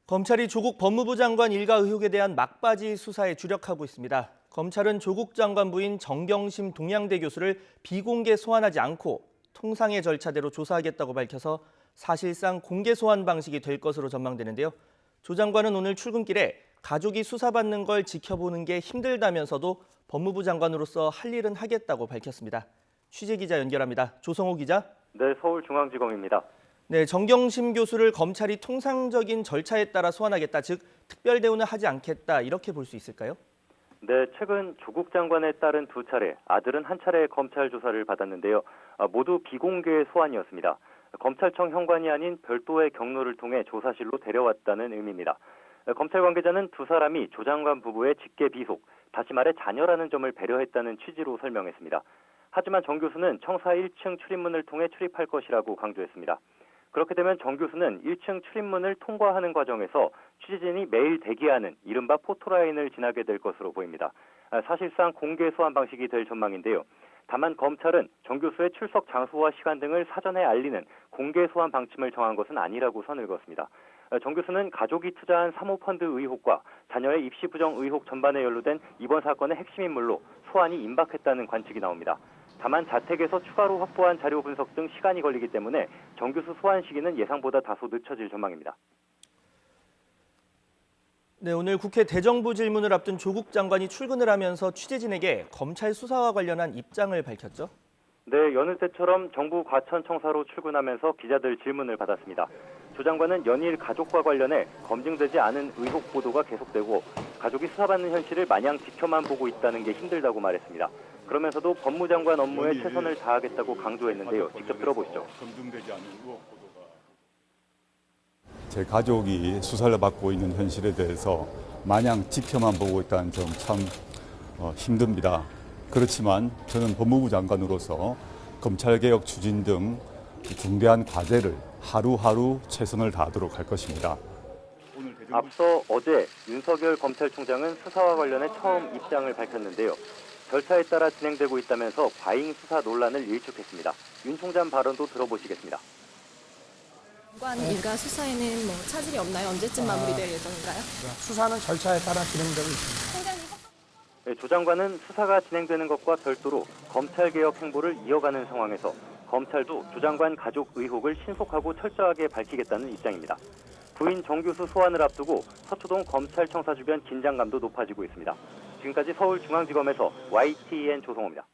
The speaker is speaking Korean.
검찰이 조국 법무부 장관 일가 의혹에 대한 막바지 수사에 주력하고 있습니다. 검찰은 조국 장관 부인 정경심 동양대 교수를 비공개 소환하지 않고 통상의 절차대로 조사하겠다고 밝혀서 사실상 공개 소환 방식이 될 것으로 전망되는데요. 조 장관은 오늘 출근길에 가족이 수사받는 걸 지켜보는 게 힘들다면서도 법무부 장관으로서 할 일은 하겠다고 밝혔습니다. 취재기자 연결합니다. 조성호 기자. 네, 서울중앙지검입니다. 네, 정경심 교수를 검찰이 통상적인 절차에 따라 소환하겠다, 즉 특별 대우는 하지 않겠다 이렇게 볼 수 있을까요? 네, 최근 조국 장관의 딸은 2차례, 아들은 1차례 검찰 조사를 받았는데요. 모두 비공개 소환이었습니다. 검찰청 현관이 아닌 별도의 경로를 통해 조사실로 데려왔다는 의미입니다. 검찰 관계자는 두 사람이 조 장관 부부의 직계 비속, 다시 말해 자녀라는 점을 배려했다는 취지로 설명했습니다. 하지만 정 교수는 청사 1층 출입문을 통해 출입할 것이라고 강조했습니다. 그렇게 되면 정 교수는 1층 출입문을 통과하는 과정에서 취재진이 매일 대기하는 이른바 포토라인을 지나게 될 것으로 보입니다. 사실상 공개 소환 방식이 될 전망인데요. 다만 검찰은 정 교수의 출석 장소와 시간 등을 사전에 알리는 공개 소환 방침을 정한 것은 아니라고 선을 그었습니다. 정 교수는 가족이 투자한 사모펀드 의혹과 자녀의 입시 부정 의혹 전반에 연루된 이번 사건의 핵심 인물로 소환이 임박했다는 관측이 나옵니다. 다만 자택에서 추가로 확보한 자료 분석 등 시간이 걸리기 때문에 정 교수 소환 시기는 예상보다 다소 늦춰질 전망입니다. 네, 오늘 국회 대정부 질문을 앞둔 조국 장관이 출근을 하면서 취재진에게 검찰 수사와 관련한 입장을 밝혔죠. 네, 여느 때처럼 정부 과천청사로 출근하면서 기자들 질문을 받았습니다. 조 장관은 연일 가족과 관련해 검증되지 않은 의혹 보도가 계속되고 가족이 수사받는 현실을 마냥 지켜만 보고 있다는 게 힘들다고 말했습니다. 그러면서도 법무장관 업무에 최선을 다하겠다고 강조했는데요. 직접 들어보시죠. 제 가족이 수사를 받고 있는 현실에 대해서 마냥 지켜만 보고 있다는 점 참 힘듭니다. 그렇지만 저는 법무부 장관으로서 검찰개혁 추진 등 중대한 과제를 하루하루 최선을 다하도록 할 것입니다. 앞서 어제 윤석열 검찰총장은 수사와 관련해 처음 입장을 밝혔는데요. 절차에 따라 진행되고 있다면서 과잉 수사 논란을 일축했습니다. 윤 총장 발언도 들어보시겠습니다. 장관 일가 수사에는 차질이 없나요? 언제쯤 마무리될 예정인가요? 수사는 절차에 따라 진행되고 있습니다. 네, 조 장관은 수사가 진행되는 것과 별도로 검찰개혁 행보를 이어가는 상황에서 검찰도 조 장관 가족 의혹을 신속하고 철저하게 밝히겠다는 입장입니다. 부인 정 교수 소환을 앞두고 서초동 검찰청사 주변 긴장감도 높아지고 있습니다. 지금까지 서울중앙지검에서 YTN 조성호입니다.